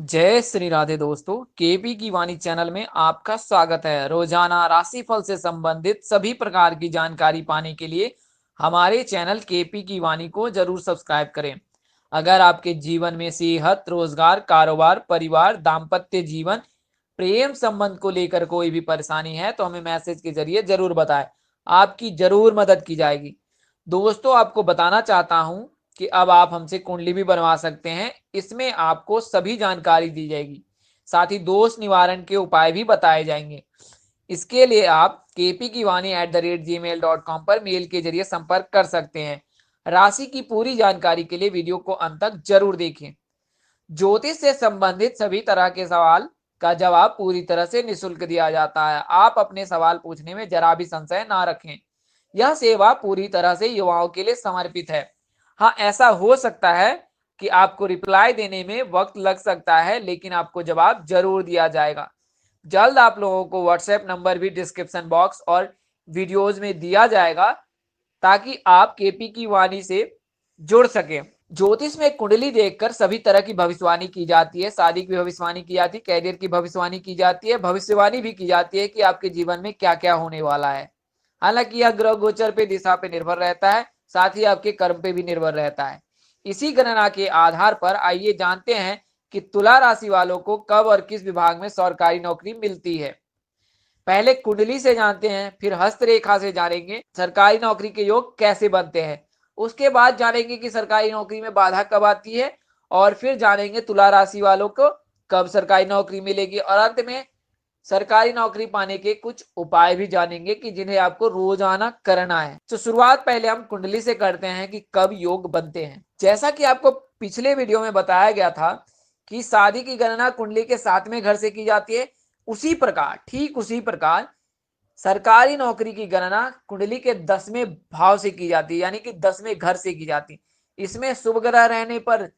जय श्री राधे दोस्तों, केपी की वाणी चैनल में आपका स्वागत है। रोजाना राशिफल से संबंधित सभी प्रकार की जानकारी पाने के लिए हमारे चैनल केपी की वाणी को जरूर सब्सक्राइब करें। अगर आपके जीवन में सेहत, रोजगार, कारोबार, परिवार, दाम्पत्य जीवन, प्रेम संबंध को लेकर कोई भी परेशानी है तो हमें मैसेज के जरिए जरूर बताएं। आपकी जरूर मदद की जाएगी। दोस्तों, आपको बताना चाहता हूं कि अब आप हमसे कुंडली भी बनवा सकते हैं। इसमें आपको सभी जानकारी दी जाएगी, साथ ही दोष निवारण के उपाय भी बताए जाएंगे। इसके लिए आप kpkiwani@gmail.com पर मेल के जरिए संपर्क कर सकते हैं। राशि की पूरी जानकारी के लिए वीडियो को अंत तक जरूर देखें। ज्योतिष से संबंधित सभी तरह के सवाल का जवाब पूरी तरह से निःशुल्क दिया जाता है। आप अपने सवाल पूछने में जरा भी संशय ना रखें। यह सेवा पूरी तरह से युवाओं के लिए समर्पित है। हाँ, ऐसा हो सकता है कि आपको रिप्लाई देने में वक्त लग सकता है, लेकिन आपको जवाब जरूर दिया जाएगा। जल्द आप लोगों को व्हाट्सएप नंबर भी डिस्क्रिप्शन बॉक्स और वीडियोज में दिया जाएगा, ताकि आप केपी की वाणी से जुड़ सके। ज्योतिष में कुंडली देखकर सभी तरह की भविष्यवाणी की जाती है। शादी की भविष्यवाणी की जाती है, कैरियर की भविष्यवाणी की जाती है, भविष्यवाणी भी की जाती है कि आपके जीवन में क्या क्या होने वाला है। हालांकि यह ग्रह गोचर पे, दिशा पे निर्भर रहता है, साथ ही आपके कर्म पे भी निर्भर रहता है। इसी गणना के आधार पर आइए जानते हैं कि तुला राशि वालों को कब और किस विभाग में सरकारी नौकरी मिलती है। पहले कुंडली से जानते हैं, फिर हस्तरेखा से जानेंगे सरकारी नौकरी के योग कैसे बनते हैं। उसके बाद जानेंगे कि सरकारी नौकरी में बाधा कब आती है, और फिर जानेंगे तुला राशि वालों को कब सरकारी नौकरी मिलेगी, और अंत में सरकारी नौकरी पाने के कुछ उपाय भी जानेंगे कि जिन्हें आपको रोजाना करना है। तो शुरुआत पहले हम कुंडली से करते हैं कि कब योग बनते हैं। जैसा कि आपको पिछले वीडियो में बताया गया था कि शादी की गणना कुंडली के 7वें घर से की जाती है, ठीक उसी प्रकार सरकारी नौकरी की गणना कुंडली के 10वें भाव से की जाती है, यानी कि 10वें घर से की जाती है। इसमें शुभ ग्रह रहने पर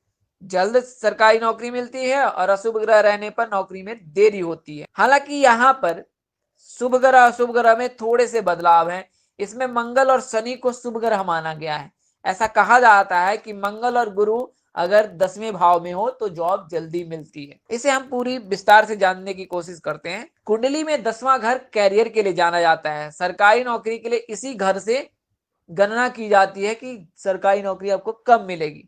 जल्द सरकारी नौकरी मिलती है और अशुभ ग्रह रहने पर नौकरी में देरी होती है। हालांकि यहाँ पर शुभ ग्रह अशुभ ग्रह में थोड़े से बदलाव हैं। इसमें मंगल और शनि को शुभ ग्रह माना गया है। ऐसा कहा जाता है कि मंगल और गुरु अगर 10वें भाव में हो तो जॉब जल्दी मिलती है। इसे हम पूरी विस्तार से जानने की कोशिश करते हैं। कुंडली में 10वां घर कैरियर के लिए जाना जाता है। सरकारी नौकरी के लिए इसी घर से गणना की जाती है कि सरकारी नौकरी आपको कब मिलेगी।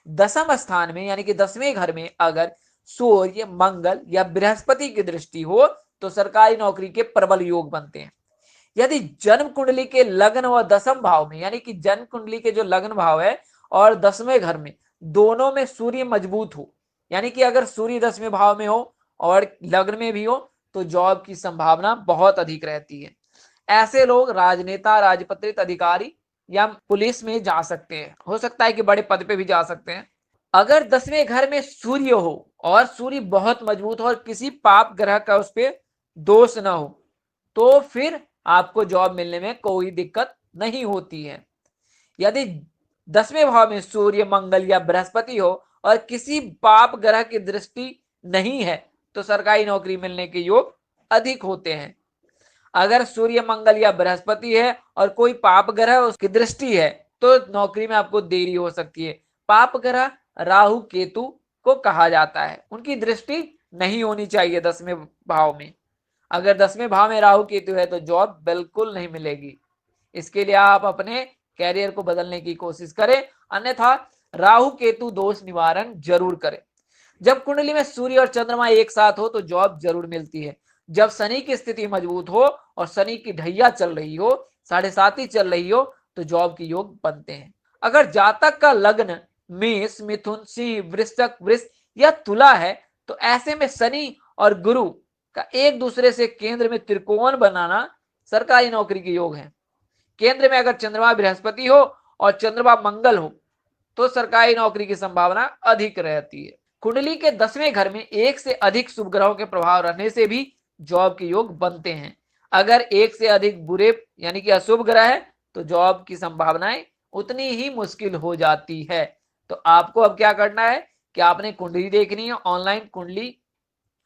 10वें स्थान में यानी कि 10वें घर में अगर सूर्य, मंगल या बृहस्पति की दृष्टि हो तो सरकारी नौकरी के प्रबल योग बनते हैं। यदि जन्म कुंडली के लग्न व 10वें भाव में, यानी कि जन्म कुंडली के जो लग्न भाव है और 10वें घर में, दोनों में सूर्य मजबूत हो, यानी कि अगर सूर्य 10वें भाव में हो और लग्न में भी हो तो जॉब की संभावना बहुत अधिक रहती है। ऐसे लोग राजनेता, राजपत्रित अधिकारी या पुलिस में जा सकते हैं। हो सकता है कि बड़े पद पे भी जा सकते हैं। अगर 10वें घर में सूर्य हो और सूर्य बहुत मजबूत हो और किसी पाप ग्रह का उस पर दोष ना हो तो फिर आपको जॉब मिलने में कोई दिक्कत नहीं होती है। यदि 10वें भाव में सूर्य, मंगल या बृहस्पति हो और किसी पाप ग्रह की दृष्टि नहीं है तो सरकारी नौकरी मिलने के योग अधिक होते हैं। अगर सूर्य, मंगल या बृहस्पति है और कोई पाप ग्रह उसकी दृष्टि है तो नौकरी में आपको देरी हो सकती है। पाप ग्रह राहु, केतु को कहा जाता है। उनकी दृष्टि नहीं होनी चाहिए 10वें भाव में। अगर 10वें भाव में राहु, केतु है तो जॉब बिल्कुल नहीं मिलेगी। इसके लिए आप अपने कैरियर को बदलने की कोशिश करें, अन्यथा राहु केतु दोष निवारण जरूर करें। जब कुंडली में सूर्य और चंद्रमा एक साथ हो तो जॉब जरूर मिलती है। जब शनि की स्थिति मजबूत हो और शनि की ढैया चल रही हो, 7.5 चल रही हो तो जॉब के योग बनते हैं। अगर जातक का लग्न मेष, मिथुन, सिंह, वृश्चिक, वृष या तुला है तो ऐसे में शनि और गुरु का एक दूसरे से केंद्र में त्रिकोण बनाना सरकारी नौकरी के योग है। केंद्र में अगर चंद्रमा बृहस्पति हो और चंद्रमा मंगल हो तो सरकारी नौकरी की संभावना अधिक रहती है। कुंडली के 10वें घर में एक से अधिक शुभ ग्रहों के प्रभाव रहने से भी जॉब के योग बनते हैं। अगर एक से अधिक बुरे यानी कि अशुभ ग्रह है तो जॉब की संभावनाएं उतनी ही मुश्किल हो जाती है। तो आपको अब क्या करना है कि आपने कुंडली देखनी है।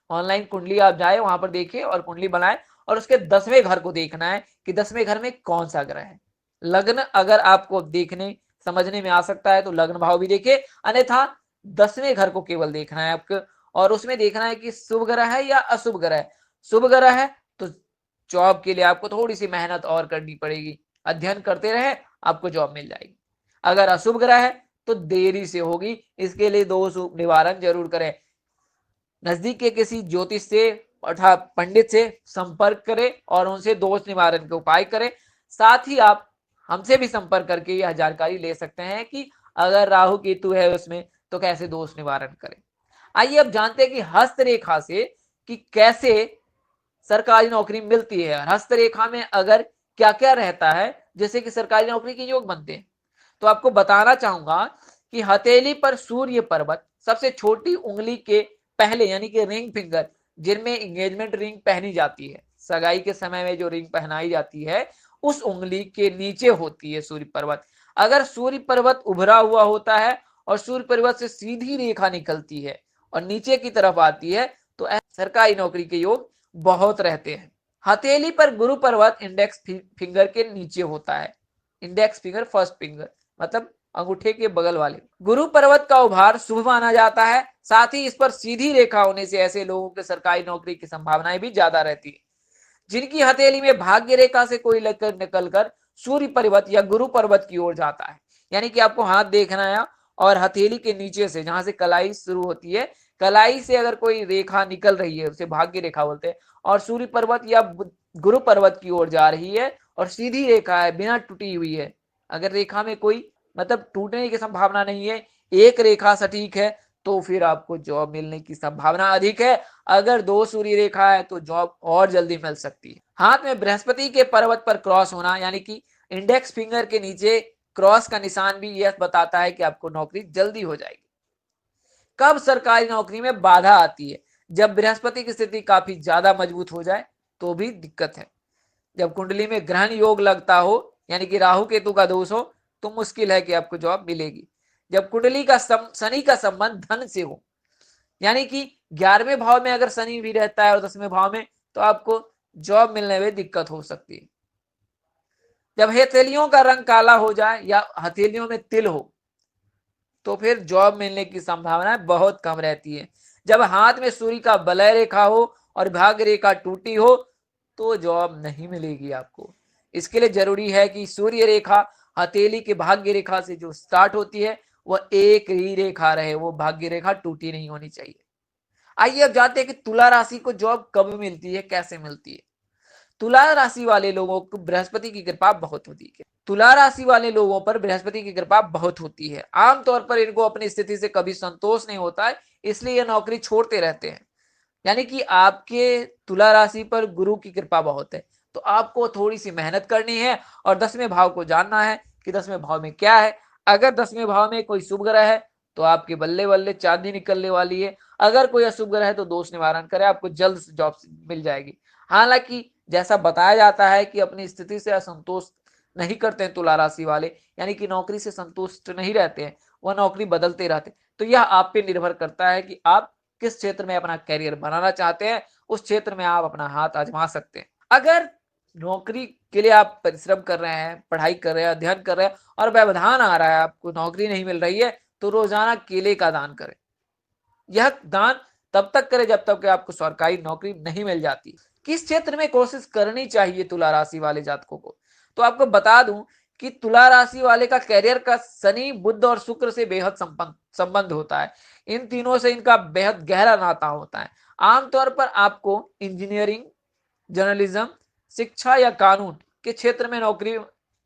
ऑनलाइन कुंडली आप जाए, वहां पर देखिए और कुंडली बनाए और उसके 10वें घर को देखना है कि 10वें घर में कौन सा ग्रह है। लग्न अगर आपको देखने समझने में आ सकता है तो लग्न भाव भी देखिए, अन्यथा 10वें घर को केवल देखना है आपको। और उसमें देखना है कि शुभ ग्रह है या अशुभ ग्रह है। शुभ ग्रह है तो जॉब के लिए आपको थोड़ी सी मेहनत और करनी पड़ेगी, अध्ययन करते रहे आपको जॉब मिल जाएगी। अगर अशुभ ग्रह है तो देरी से होगी, इसके लिए दोष निवारण जरूर करें। नजदीक के किसी ज्योतिष से अर्थात पंडित से संपर्क करें और उनसे दोष निवारण के उपाय करें। साथ ही आप हमसे भी संपर्क करके यह जानकारी ले सकते हैं कि अगर राहु केतु है उसमें तो कैसे दोष निवारण करें। आइए अब जानते हैं कि हस्तरेखा से कि कैसे सरकारी नौकरी मिलती है। हस्तरेखा में अगर क्या क्या रहता है जैसे कि सरकारी नौकरी के योग बनते हैं, तो आपको बताना चाहूंगा कि हथेली पर सूर्य पर्वत सबसे छोटी उंगली के पहले यानी कि रिंग फिंगर, जिनमें एंगेजमेंट रिंग पहनी जाती है, सगाई के समय में जो रिंग पहनाई जाती है उस उंगली के नीचे होती है सूर्य पर्वत। अगर सूर्य पर्वत उभरा हुआ होता है और सूर्य पर्वत से सीधी रेखा निकलती है और नीचे की तरफ आती है तो सरकारी नौकरी के योग बहुत रहते हैं। हथेली पर गुरु पर्वत इंडेक्स फिंगर के नीचे होता है। इंडेक्स फिंगर फर्स्ट फिंगर मतलब अंगूठे के बगल वाले। गुरु पर्वत का उभार शुभ माना जाता है। साथ ही इस पर सीधी रेखा होने से ऐसे लोगों के सरकारी नौकरी की संभावनाएं भी ज्यादा रहती है। जिनकी हथेली में भाग्य रेखा से कोई लेकर निकलकर सूर्य पर्वत या गुरु पर्वत की ओर जाता है, यानी कि आपको हाथ देखना है और हथेली के नीचे से जहां से कलाई शुरू होती है, कलाई से अगर कोई रेखा निकल रही है उसे भाग्य रेखा बोलते हैं, और सूर्य पर्वत या गुरु पर्वत की ओर जा रही है और सीधी रेखा है बिना टूटी हुई है, अगर रेखा में कोई मतलब टूटने की संभावना नहीं है, एक रेखा सटीक है, तो फिर आपको जॉब मिलने की संभावना अधिक है। अगर दो सूर्य रेखा है तो जॉब और जल्दी मिल सकती है। हाथ में बृहस्पति के पर्वत पर क्रॉस होना यानी कि इंडेक्स फिंगर के नीचे क्रॉस का निशान भी यह बताता है कि आपको नौकरी जल्दी हो जाएगी। कब सरकारी नौकरी में बाधा आती है? जब बृहस्पति की स्थिति काफी ज्यादा मजबूत हो जाए तो भी दिक्कत है। जब कुंडली में ग्रहण योग लगता हो यानी कि राहु केतु का दोष हो तो मुश्किल है कि आपको जॉब मिलेगी। जब कुंडली का शनि का संबंध धन से हो यानी कि 11वें भाव में अगर शनि भी रहता है और 10वें भाव में, तो आपको जॉब मिलने में दिक्कत हो सकती है। जब हथेलियों का रंग काला हो जाए या हथेलियों में तिल हो तो फिर जॉब मिलने की संभावना बहुत कम रहती है। जब हाथ में सूर्य का बलय रेखा हो और भाग्य रेखा टूटी हो तो जॉब नहीं मिलेगी आपको। इसके लिए जरूरी है कि सूर्य रेखा हथेली के भाग्य रेखा से जो स्टार्ट होती है वह एक ही रेखा रहे, वो भाग्य रेखा टूटी नहीं होनी चाहिए। आइए अब जानते हैं कि तुला राशि को जॉब कब मिलती है, कैसे मिलती है। तुला राशि वाले लोगों को बृहस्पति की कृपा बहुत होती है। तुला राशि वाले लोगों पर बृहस्पति की कृपा बहुत होती है। आमतौर पर इनको अपनी स्थिति से कभी संतोष नहीं होता है, इसलिए ये नौकरी छोड़ते रहते हैं। यानी कि आपके तुला राशि पर गुरु की कृपा बहुत है, तो आपको थोड़ी सी मेहनत करनी है और 10वें भाव को जानना है कि 10वें भाव में क्या है। अगर 10वें भाव में कोई शुभ ग्रह है तो आपके बल्ले बल्ले चांदी निकलने वाली है। अगर कोई अशुभ ग्रह है तो दोष निवारण करें, आपको जल्द जॉब मिल जाएगी। हालांकि जैसा बताया जाता है कि अपनी स्थिति से असंतोष नहीं करते हैं तुला राशि वाले, यानी कि नौकरी से संतुष्ट नहीं रहते हैं, वह नौकरी बदलते रहते हैं। तो यह आप पे निर्भर करता है कि आप किस क्षेत्र में अपना कैरियर बनाना चाहते हैं, उस क्षेत्र में आप अपना हाथ आजमा सकते हैं। अगर नौकरी के लिए आप परिश्रम कर रहे हैं, पढ़ाई कर रहे हैं, अध्ययन कर रहे हैं और व्यवधान आ रहा है, आपको नौकरी नहीं मिल रही है, तो रोजाना केले का दान करें। यह दान तब तक करें जब तक कि आपको सरकारी नौकरी नहीं मिल जाती। किस क्षेत्र में कोशिश करनी चाहिए तुला राशि वाले जातकों को? तो आपको बता दूं कि तुला राशि वाले का कैरियर का शनि, बुध और शुक्र से बेहद संबंध होता है। इन तीनों से इनका बेहद गहरा नाता होता है। आमतौर पर आपको इंजीनियरिंग, जर्नलिज्म, शिक्षा या कानून के क्षेत्र में नौकरी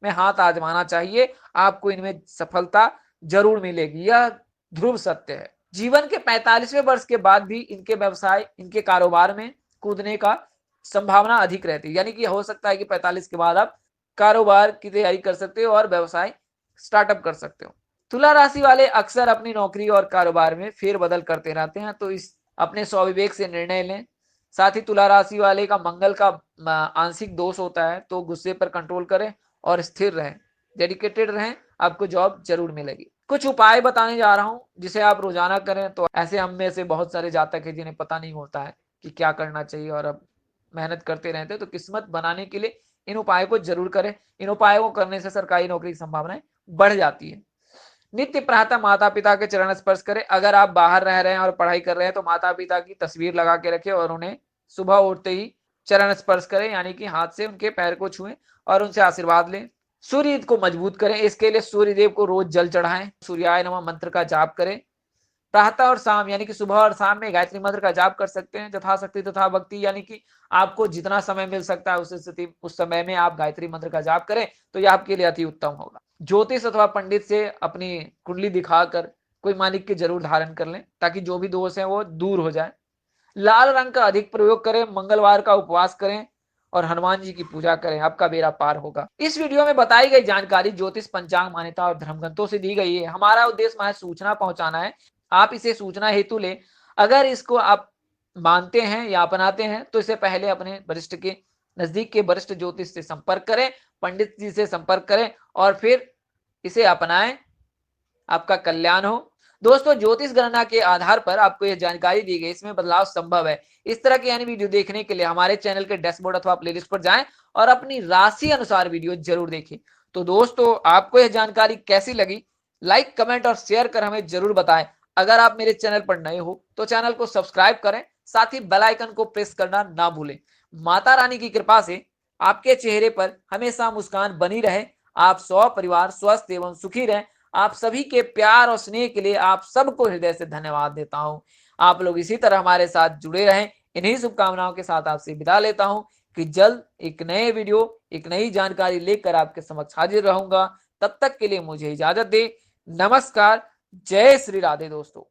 में हाथ आजमाना चाहिए। आपको इनमें सफलता जरूर मिलेगी, यह ध्रुव सत्य है। जीवन के 45वें वर्ष के बाद भी इनके व्यवसाय, इनके कारोबार में कूदने का संभावना अधिक रहती है। यानी कि हो सकता है कि 45 के बाद आप कारोबार की तैयारी कर सकते हो और व्यवसाय स्टार्टअप कर सकते हो। तुला राशि वाले अक्सर अपनी नौकरी और कारोबार में फेरबदल करते रहते हैं, तो इस अपने स्वविवेक से निर्णय लें। साथ ही तुला राशि वाले का मंगल का आंशिक दोष होता है, तो गुस्से पर कंट्रोल करें और स्थिर रहें, डेडिकेटेड रहें, आपको जॉब जरूर मिलेगी। कुछ उपाय बताने जा रहा हूं जिसे आप रोजाना करें। तो ऐसे हम में से बहुत सारे जातक है जिन्हें पता नहीं होता है कि क्या करना चाहिए और अब मेहनत करते रहते हैं, तो किस्मत बनाने के लिए इन उपायों को जरूर करें। इन उपायों को करने से सरकारी नौकरी की संभावनाएं बढ़ जाती है। नित्य प्रातः माता पिता के चरण स्पर्श करें। अगर आप बाहर रह रहे हैं और पढ़ाई कर रहे हैं तो माता पिता की तस्वीर लगा के रखें और उन्हें सुबह उठते ही चरण स्पर्श करें, यानी कि हाथ से उनके पैर को छुएं और उनसे आशीर्वाद लें। सूर्य को मजबूत करें, इसके लिए सूर्य देव को रोज जल चढ़ाएं। सूर्याय नमः मंत्र का जाप करें। प्रातः और शाम यानी कि सुबह और शाम में गायत्री मंत्र का जाप कर सकते हैं। यथाशक्ति तथा भक्ति, यानी कि आपको जितना समय मिल सकता है उस समय में आप गायत्री मंत्र का जाप करें तो यह आपके लिए अति उत्तम होगा। ज्योतिष अथवा पंडित से अपनी कुंडली दिखाकर कोई मानिक के जरूर धारण कर लें ताकि जो भी दोष है वो दूर हो जाए। लाल रंग का अधिक प्रयोग करें, मंगलवार का उपवास करें और हनुमान जी की पूजा करें, आपका बेड़ा पार होगा। इस वीडियो में बताई गई जानकारी ज्योतिष, पंचांग, मान्यता और धर्मग्रंथों से दी गई है। हमारा उद्देश्य महज सूचना पहुंचाना है, आप इसे सूचना हेतु ले। अगर इसको आप मानते हैं या अपनाते हैं तो इससे पहले अपने वरिष्ठ के नजदीक के वरिष्ठ ज्योतिष से संपर्क करें, पंडित जी से संपर्क करें और फिर इसे अपनाएं, आपका कल्याण हो। दोस्तों, ज्योतिष गणना के आधार पर आपको यह जानकारी दी गई, इसमें बदलाव संभव है। इस तरह की अन्य वीडियो देखने के लिए हमारे चैनल के डैशबोर्ड अथवा प्लेलिस्ट पर जाएं और अपनी राशि अनुसार वीडियो जरूर देखें। तो दोस्तों, आपको यह जानकारी कैसी लगी, लाइक, कमेंट और शेयर कर हमें जरूर बताएं। अगर आप मेरे चैनल पर नए हो तो चैनल को सब्सक्राइब करें, साथ ही बेल आइकन को प्रेस करना ना भूलें। माता रानी की कृपा से आपके चेहरे पर हमेशा मुस्कान बनी रहे, आप परिवार स्वस्थ एवं सुखी रहें। आप सभी के प्यार और स्नेह के लिए आप सबको हृदय से धन्यवाद देता हूं। आप लोग इसी तरह हमारे साथ जुड़े रहें। इन्हीं शुभकामनाओं के साथ आपसे विदा लेता हूं कि जल्द एक नए वीडियो, एक नई जानकारी लेकर आपके समक्ष हाजिर रहूंगा। तब तक के लिए मुझे इजाजत दे। नमस्कार, जय श्री राधे दोस्तों।